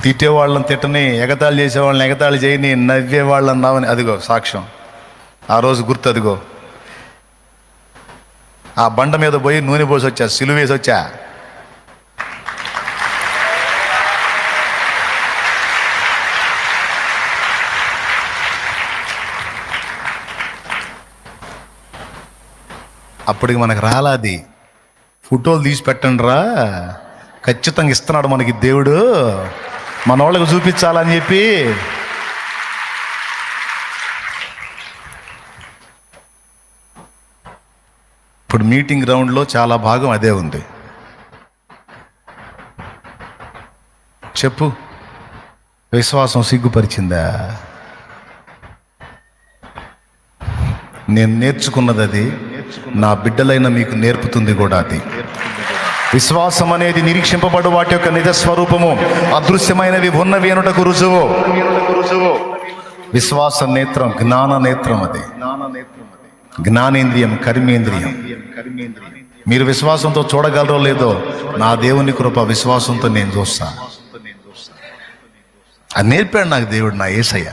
తిట్టేవాళ్ళని తిట్టని, ఎగతాళి చేసేవాళ్ళని ఎగతాళి చేయని, నవ్వేవాళ్ళని నవ్వని. అదిగో సాక్ష్యం, ఆ రోజు గుర్తు. అదిగో ఆ బండ మీద పోయి నూనె పోసి వచ్చా, సిలువేసి వచ్చా. అప్పటికి మనకు రాలాది. ఫోటోలు తీసి పెట్టండి రా, ఖచ్చితంగా ఇస్తున్నాడు మనకి దేవుడు, మన వాళ్ళకు చూపించాలని చెప్పి. ఇప్పుడు మీటింగ్ గ్రౌండ్లో చాలా భాగం అదే ఉంది. చెప్పు, విశ్వాసం సిగ్గుపరిచిందా? నేను నేర్చుకున్నది అది, నా బిడ్డలైన మీకు నేర్పుతుంది కూడా అది. విశ్వాసం అనేది నిరీక్షింపబడు వాటి యొక్క నిజ స్వరూపము, అదృశ్యమైనవి ఉన్నవి అనుటకు రుజువు. విశ్వాస నేత్రం జ్ఞాన నేత్రం, అది జ్ఞానేంద్రియం, కర్మేంద్రియం. మీరు విశ్వాసంతో చూడగలరో లేదో, నా దేవుని కృప విశ్వాసంతో నేను చూస్తా. అది నేర్పాడు నాకు దేవుడు, నా యేసయ్య.